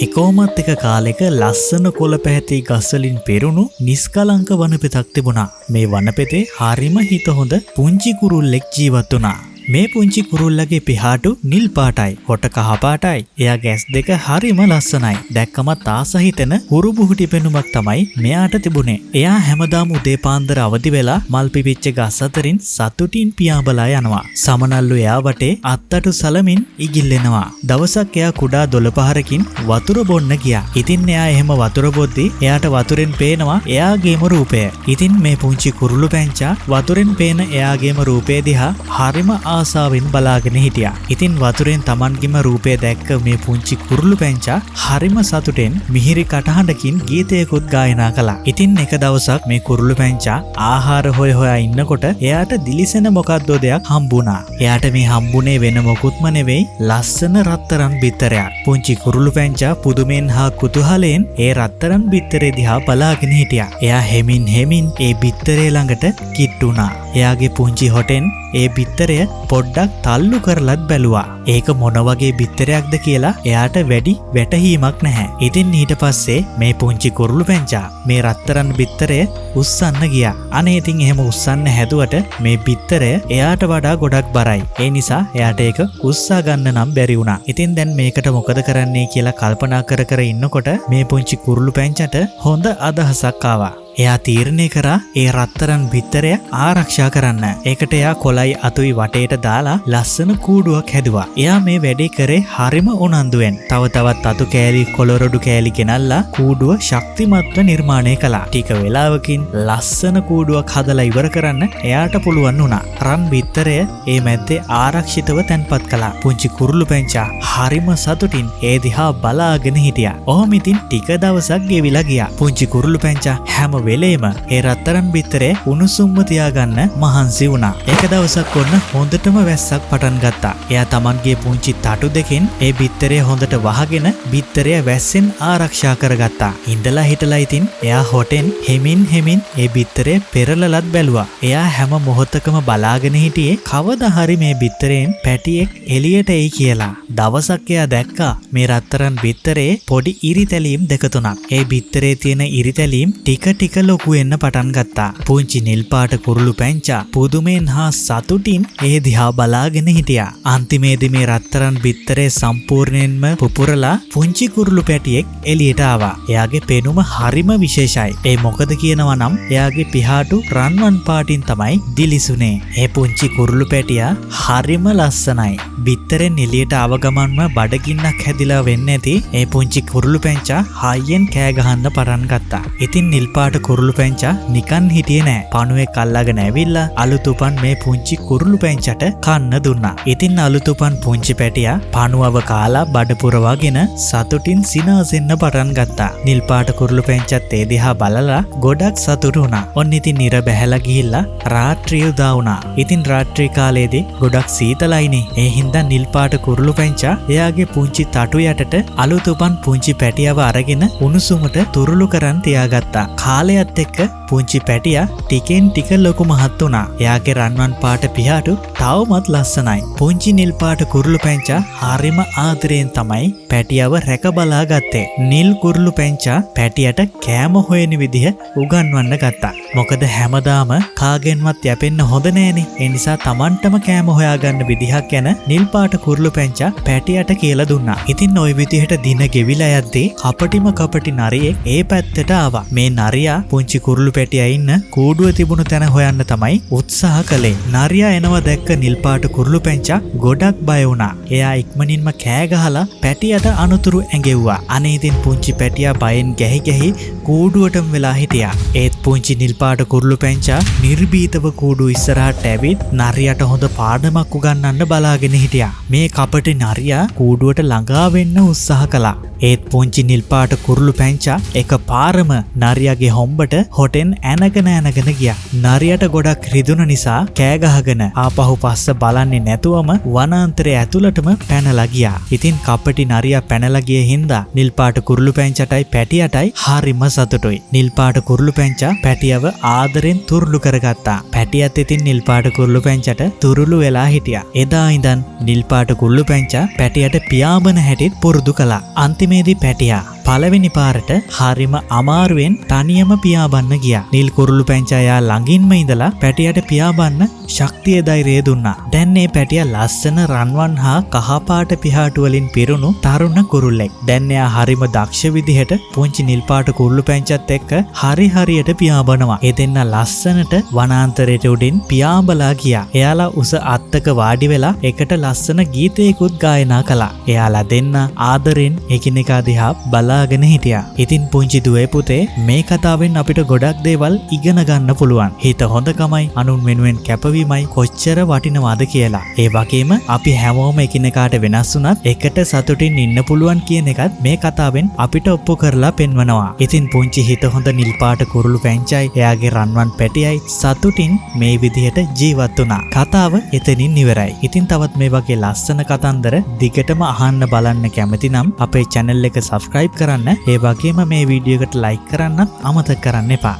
එකෝමත් එක කාලෙක ලස්සන කොළ පැහැති ගස්වලින් පෙරුණු නිස්කලංක වනපෙතක් තිබුණා. මේ වනපෙතේ හරිම හිත හොඳ පුංචි කුරුල්ලෙක් ජීවත් වුණා. මේ පුංචි කුරුල්ලගේ පිහාටු නිල් පාටයි, හොට කහ පාටයි. එයාගේ ඇස් දෙක හරිම ලස්සනයි. දැක්කමත් ආස හිතෙන හුරුබුහුටි පෙනුමක් තමයි මෙයාට තිබුණේ. එයා හැමදාම උදේ පාන්දර අවදි වෙලා මල් පිපිච්ච ගස් අතරින් සතුටින් පියාඹලා යනවා. සමනල්ලු එයා වටේ අත්තටු සලමින් ඉගිල්ලෙනවා. දවසක් එයා කුඩා දොළපහරකින් වතුර බොන්න ගියා. ඉතින් එයා එහෙම වතුර බොද්දි එයාට වතුරෙන් පේනවා එයාගේම රූපය. ඉතින් මේ පුංචි කුරුළු පැංචා වතුරෙන් පේන එයාගේම රූපය දිහා හරිම ආසාවෙන් බලාගෙන හිටියා. ඉතින් වතුරෙන් Tamanගේම රූපය දැක්ක මේ පුංචි කුරුළු පැංචා හරිම සතුටෙන් මිහිරි කටහඬකින් ගීතයකුත් ගායනා කළා. ඉතින් එක දවසක් මේ කුරුළු පැංචා ආහාර හොයා ඉන්නකොට එයාට දිලිසෙන මොකද්දෝ දෙයක් හම්බුණා. එයාට මේ හම්බුනේ වෙන මොකුත්ම නෙවෙයි ලස්සන රත්තරන් බිත්තරයක්. පුංචි කුරුළු පැංචා පුදුමෙන් හා කුතුහලයෙන් ඒ රත්තරන් බිත්තරේ දිහා බලාගෙන හිටියා. එයා හෙමින් ඒ බිත්තරේ ළඟට කිට්ටුණා. එයාගේ පුංචි හොටෙන් ඒ බිත්තරය පොඩ්ඩක් තල්ලු කරලත් බැලුවා. ඒක මොන වගේ බිත්තරයක්ද කියලා එයාට වැඩි වැටහීමක් නැහැ. ඉතින් ඊට පස්සේ මේ පුංචි කුරුළු පැංචා මේ රත්තරන් බිත්තරය උස්සන්න ගියා. අනේ ඉතින් එහෙම උස්සන්න හැදුවට මේ බිත්තරය එයාට වඩා ගොඩක් බරයි. ඒ නිසා එයාට ඒක උස්සා ගන්න නම් බැරි වුණා. ඉතින් දැන් මේකට මොකද කරන්නේ කියලා කල්පනා කර ඉන්නකොට මේ පුංචි කුරුළු පැංචාට හොඳ අදහසක් ආවා. එයා තීරණය කරා ඒ රත්තරන් බිත්තරය ආරක්ෂා කරන්න. ඒකට එයා කොළයි අතුයි වටේට දාලා ලස්සන කූඩුවක් හැදුවා. එයා මේ වැඩේ කරේ හරිම උනන්දුවෙන්. තව තවත් අතු කෑලි කොළරොඩු කෑලි ගෙනල්ලා කූඩුව ශක්තිමත්ව නිර්මාණය කළා. ටික වෙලාවකින් ලස්සන කූඩුවක් හදලා ඉවර කරන්න එයාට පුළුවන් වුණා. රන් බිත්තරය ඒ මැද්දේ ආරක්ෂිතව තැන්පත් කළා. පුංචි කුරුළු පැංචා හරිම සතුටින් ඒ දිහා බලාගෙන හිටියා. ඔහොම ඉතින් ටික දවසක් ගෙවිලා ගියා. පුංචි කුරුළු පැංචා හැම වෙලේම ඒ රත්තරන් බිත්තරේ උණුසුම්ම තියාගන්න මහන්සි වුණා. එක දවසක් ඔන්න හොඳටම වැස්සක් පටන් ගත්තා. එයා Tamanගේ පුංචි තටු දෙකෙන් ඒ බිත්තරේ හොඳට වහගෙන බිත්තරය වැස්සෙන් ආරක්ෂා කරගත්තා. ඉඳලා හිටලා ඉතින් එයා හොටෙන් හෙමින් ඒ බිත්තරේ පෙරලලත් බැලුවා. එයා හැම මොහොතකම බලාගෙන හිටියේ කවදා හරි මේ බිත්තරෙන් පැටියෙක් එළියට එයි කියලා. දවසක් එයා දැක්කා මේ රත්තරන් බිත්තරේ පොඩි ඉරිතැලීම් දෙක තුනක්. ඒ බිත්තරේ තියෙන ඉරිතැලීම් ටික ලොකු වෙන්න පටන් ගත්තා. පුංචි නිල් පාට කුරුළු පැංචා පුදුමෙන් හා සතුටින් ඒ දිහා බලාගෙන හිටියා. අන්තිමේදී මේ රත්තරන් බිත්තරේ සම්පූර්ණයෙන්ම පුපුරලා පුංචි කුරුළු පැටියෙක් එළියට ආවා. එයාගේ පෙනුම හරිම විශේෂයි. ඒ මොකද කියනවා නම් එයාගේ පිහාටු රන්වන් පාටින් තමයි දිලිසුනේ. ඒ පුංචි කුරුළු පැටියා හරිම ලස්සනයි. බිත්තරෙන් එළියට ආව ගමන්ම බඩගින්නක් හැදිලා වෙන්නේ නැති ඒ පුංචි කුරුළු පැංචා හයියෙන් කෑ ගහන්න පටන් ගත්තා. ඉතින් නිල් පාට කුරුළු පැංචා නිකන් හිටියේ නෑ. පණුවෙක් අල්ලගෙන ඇවිල්ලා අලුතුපන් මේ පුංචි කුරුළු පැංචාට කන්න දුන්නා. ඉතින් අලුතුපන් පුංචි පැටියා පණුවව කාලා බඩ පුරවගෙන සතුටින් සිනාසෙන්න පටන් ගත්තා. නිල් පාට කුරුළු පැංචාත් ඒ දිහා බලලා ගොඩක් සතුටු වුණා. ඔන්න ඉතින් නිර බැහැලා ගිහිල්ලා රාත්‍රිය උදා වුණා. ඉතින් රාත්‍රී කාලයේදී ගොඩක් සීතලයිනේ. ඒ හින්දා නිල් පාට කුරුළු පැංචා එයාගේ පුංචි තටු යටට අලුතුපන් පුංචි පැටියව අරගෙන උණුසුමට තුරුළු කරන් තියාගත්තා. කාලයත් එක්ක පුංචි පැටියා ටිකෙන් ටික ලොකු මහත් වුණා. එයාගේ රන්වන් පාට පිහාටු තවමත් ලස්සනයි. පුංචි නිල් පාට කුරුළු පැංචා හරිම ආදරයෙන් තමයි පැටියව රැක බලා ගත්තේ. නිල් කුරුළු පැංචා පැටියට කෑම හොයන විදිහ උගන්වන්න ගත්තා. මොකද හැමදාම කාගෙන්වත් යැපෙන්න හොඳ නෑනේ. ඒ නිසා Tamanටම කෑම හොයාගන්න විදිහක් ගැන නිල් පාට කුරුළු පැංචා පැටියට කියලා දුන්නා. ඉතින් ওই විදිහට දින ගෙවිලා යද්දී කපටි නරියෙක් ඒ පැත්තට ආවා. මේ නරියා පුංචි කුරුළු පැටියා ඉන්න කූඩුව තිබුණු තැන හොයන්න තමයි උත්සාහ කළේ. නරියා එනවා දැක්ක නිල් පාට කුරුළු පැංචා ගොඩක් බය වුණා. එයා ඉක්මනින්ම කෑ ගහලා පැටියට අනුතුරු ඇඟෙව්වා. අනේ ඉතින් පුංචි පැටියා බයෙන් ගැහි කූඩුවටම වෙලා හිටියා. ඒත් පුංචි නිල් පාට කුරුළු පැංචා නිර්භීතව කූඩුව ඉස්සරහට ඇවිත් නරියට හොඳ පාඩමක් උගන්වන්න බලාගෙන හිටියා. මේ කපටි නරියා කූඩුවට ළඟා වෙන්න උත්සාහ කළා. ඒත් පුංචි නිල් පාට කුරුළු පැංචා එකපාරම නරියාගේ හොම්බ කොම්බට හොටෙන් ඇනගෙන ගියා. නරියට ගොඩක් රිදුන නිසා කෑ ගහගෙන ආපහු පස්ස බලන්නේ නැතුවම වනාන්තරය ඇතුළටම පැනලා ගියා. ඉතින් කපටි නරියා පැනලා ගියේ හින්දා නිල් පාට කුරුළු පැංචටයි පැටියටයි හරිම සතුටුයි. නිල් පාට කුරුළු පැංචා පැටියව ආදරෙන් තුරුළු කරගත්තා. පැටියත් ඉතින් නිල් පාට කුරුළු පැංචට තුරුළු වෙලා හිටියා. එදා ඉඳන් නිල් පාට කුරුළු පැංචා පැටියට පියාඹන හැටිත් පුරුදු කළා. අන්තිමේදී පැටියා පළවෙනි පාරට හරිම අමාරුවෙන් තනියම පියාඹන්න ගියා. නිල් කුරුළු පැංචා යා ළඟින්ම ඉඳලා පැටියට පියාඹන්න ශක්තිය ධෛර්යය දුන්නා. දැන් මේ පැටියා ලස්සන රන්වන් හා කහපාට පිහාටු වලින් පිරුණු තරුණ කුරුල්ලෙක්. දැන් එයා හරිම දක්ෂ විදිහට පුංචි නිල් පාට කුරුළු පැංචත් එක්ක හරියට පියාඹනවා. ඒ දෙන්න ලස්සනට වනාන්තරයට උඩින් පියාඹලා ගියා. එයාලා උස අත්තක වාඩි වෙලා එකට ලස්සන ගීතයකුත් ගායනා කළා. එයාලා දෙන්න ආදරෙන් එකිනෙකා දිහා බලාගෙන හිටියා. ඉතින් පුංචි දුවේ පුතේ මේ කතාවෙන් අපිට ගොඩක් දේවල් ඉගෙන ගන්න පුළුවන්. හිත හොඳකමයි අනුන් වෙනුවෙන් කැපවීමයි කොච්චර වටිනවද කියලා. ඒ වගේම අපි හැමෝම එකිනෙකාට වෙනස් වුණත් එකට සතුටින් ඉන්න පුළුවන් කියන එකත් මේ කතාවෙන් අපිට ඔප්පු කරලා පෙන්වනවා. ඉතින් පුංචි හිත හොඳ නිල් පාට කුරුළු පැංචයි එයාගේ රන්වන් පැටියයි සතුටින් මේ විදිහට ජීවත් වුණා. කතාව එතනින් ඉවරයි. ඉතින් තවත් මේ වගේ ලස්සන කතන්දර දිගටම අහන්න බලන්න කැමති නම් අපේ channel එක subscribe කරන්න. ඒ වගේම මේ වීඩියෝ එකට like කරන්නත් අමතක කරන්න එපා.